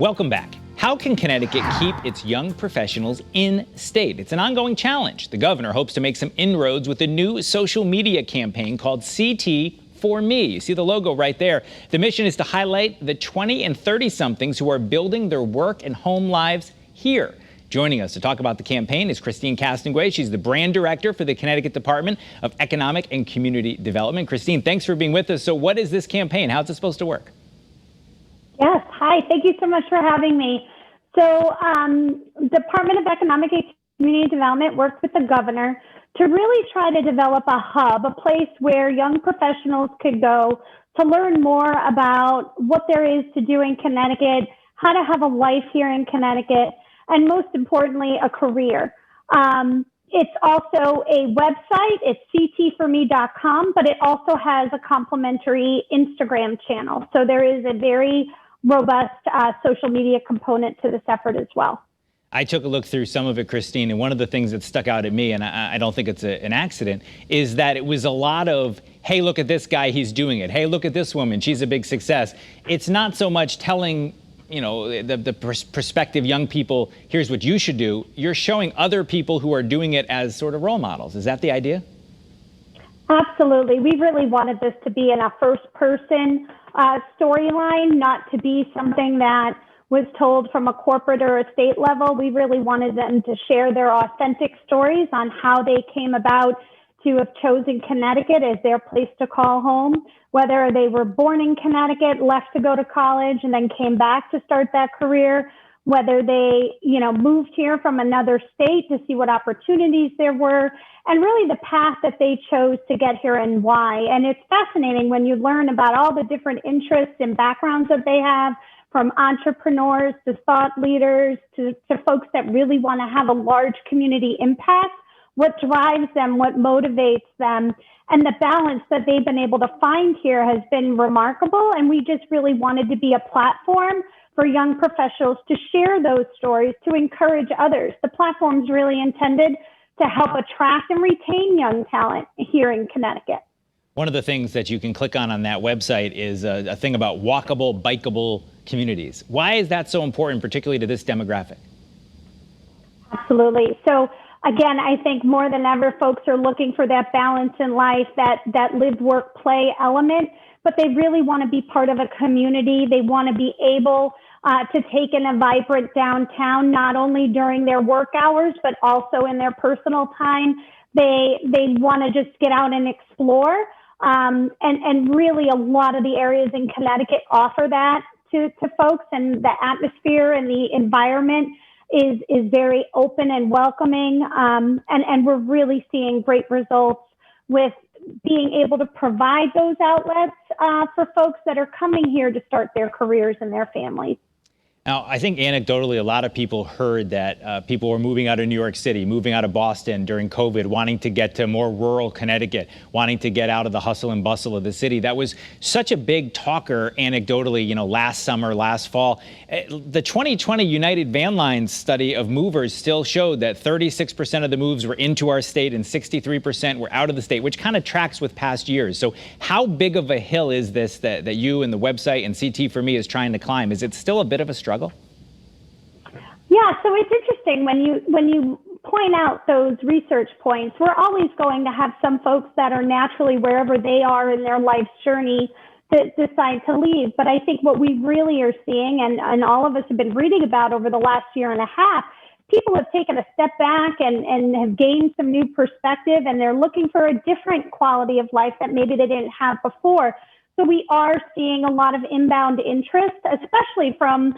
Welcome back. How can Connecticut keep its young professionals in state? It's an ongoing challenge. The governor hopes to make some inroads with a new social media campaign called CT for Me. You see the logo right there. The mission is to highlight the 20 and 30-somethings who are building their work and home lives here. Joining us to talk about the campaign is Castonguay. She's the brand director for the Connecticut Department of Economic and Community Development. Christine, thanks for being with us. So what is this campaign? How's it supposed to work? Yes. Hi. Thank you so much for having me. So Department of Economic and Community Development works with the governor to really try to develop a hub, a place where young professionals could go to learn more about what there is to do in Connecticut, how to have a life here in Connecticut, and most importantly, a career. It's also a website. It's ctforme.com, but it also has a complimentary Instagram channel. So there is a very robust social media component to this effort as well. I took a look through some of it, Christine, and one of the things that stuck out at me, and I don't think it's an accident, is that it was a lot of, hey, look at this guy, he's doing it. Hey, look at this woman, she's a big success. It's not so much telling, you know, the prospective young people, here's what you should do. You're showing other people who are doing it as sort of role models. Is that the idea? Absolutely. We really wanted this to be in a first-person storyline, not to be something that was told from a corporate or a state level. We really wanted them to share their authentic stories on how they came about to have chosen Connecticut as their place to call home, whether they were born in Connecticut, left to go to college, and then came back to start that career, whether they, moved here from another state to see what opportunities there were, and really the path that they chose to get here and why. And it's fascinating when you learn about all the different interests and backgrounds that they have, from entrepreneurs to thought leaders to folks that really want to have a large community impact, what drives them, what motivates them, and the balance that they've been able to find here has been remarkable. And we just really wanted to be a platform for young professionals to share those stories, to encourage others. The platform's really intended to help attract and retain young talent here in Connecticut. One of the things that you can click on that website is a thing about walkable, bikeable communities. Why is that so important, particularly to this demographic? Absolutely. So again, I think more than ever, folks are looking for that balance in life, that live, work, play element, but they really want to be part of a community. They want to be able to take in a vibrant downtown, not only during their work hours, but also in their personal time. They want to just get out and explore. And really a lot of the areas in Connecticut offer that to folks, and the atmosphere and the environment is very open and welcoming. And we're really seeing great results with being able to provide those outlets for folks that are coming here to start their careers and their families. Now, I think anecdotally, a lot of people heard that people were moving out of New York City, moving out of Boston during COVID, wanting to get to more rural Connecticut, wanting to get out of the hustle and bustle of the city. That was such a big talker anecdotally, last summer, last fall. The 2020 United Van Lines study of movers still showed that 36% of the moves were into our state and 63% were out of the state, which kind of tracks with past years. So how big of a hill is this that you and the website and CT for Me is trying to climb? Is it still a bit of a struggle? Yeah, so it's interesting when you point out those research points. We're always going to have some folks that are naturally wherever they are in their life's journey that decide to leave. But I think what we really are seeing, and all of us have been reading about over the last year and a half, people have taken a step back and have gained some new perspective, and they're looking for a different quality of life that maybe they didn't have before. So we are seeing a lot of inbound interest, especially from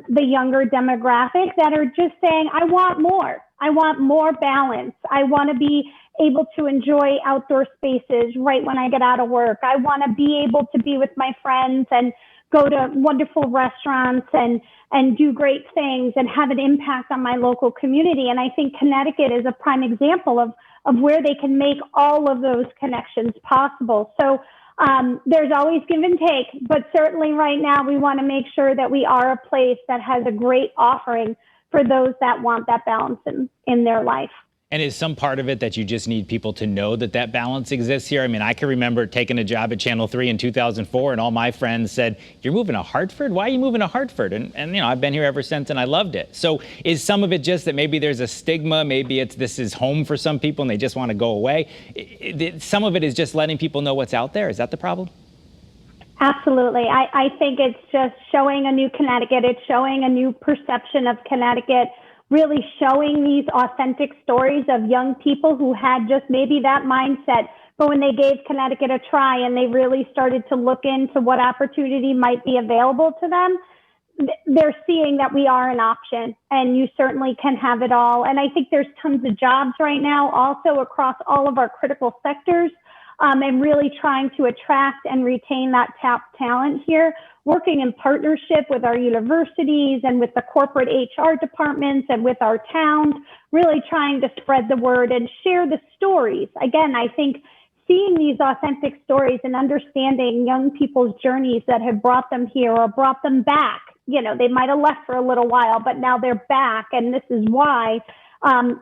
the younger demographic, that are just saying, I want more. I want more balance. I want to be able to enjoy outdoor spaces right when I get out of work. I want to be able to be with my friends and go to wonderful restaurants and do great things and have an impact on my local community. And I think Connecticut is a prime example of where they can make all of those connections possible. So there's always give and take, but certainly right now we want to make sure that we are a place that has a great offering for those that want that balance in their life. And is some part of it that you just need people to know that that balance exists here? I mean, I can remember taking a job at Channel 3 in 2004, and all my friends said, "You're moving to Hartford? Why are you moving to Hartford?" And I've been here ever since, and I loved it. So is some of it just that maybe there's a stigma, maybe it's this is home for some people and they just want to go away? Some of it is just letting people know what's out there. Is that the problem? Absolutely. I think it's just showing a new Connecticut. It's showing a new perception of Connecticut, really showing these authentic stories of young people who had just maybe that mindset, but when they gave Connecticut a try and they really started to look into what opportunity might be available to them, they're seeing that we are an option, and you certainly can have it all. And I think there's tons of jobs right now also across all of our critical sectors, and really trying to attract and retain that top talent here, working in partnership with our universities and with the corporate HR departments and with our towns, really trying to spread the word and share the stories. Again, I think seeing these authentic stories and understanding young people's journeys that have brought them here or brought them back. You know, they might have left for a little while, but now they're back, and this is why,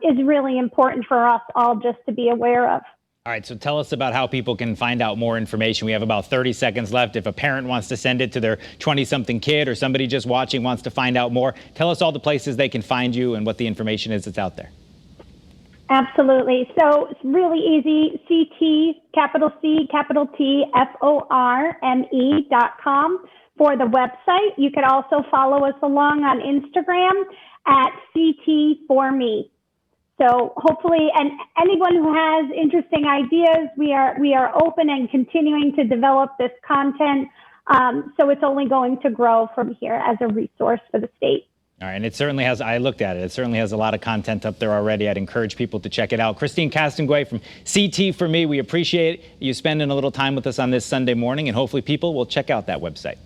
is really important for us all just to be aware of. All right, so tell us about how people can find out more information. We have about 30 seconds left. If a parent wants to send it to their 20-something kid, or somebody just watching wants to find out more, tell us all the places they can find you and what the information is that's out there. Absolutely. So it's really easy. CT_T_FORME.com for the website. You could also follow us along on Instagram at CT4Me. So hopefully, and anyone who has interesting ideas, we are open and continuing to develop this content. So it's only going to grow from here as a resource for the state. All right, and it certainly has, I looked at it, it certainly has a lot of content up there already. I'd encourage people to check it out. Christine Castonguay from CT4Me, we appreciate you spending a little time with us on this Sunday morning, and hopefully people will check out that website.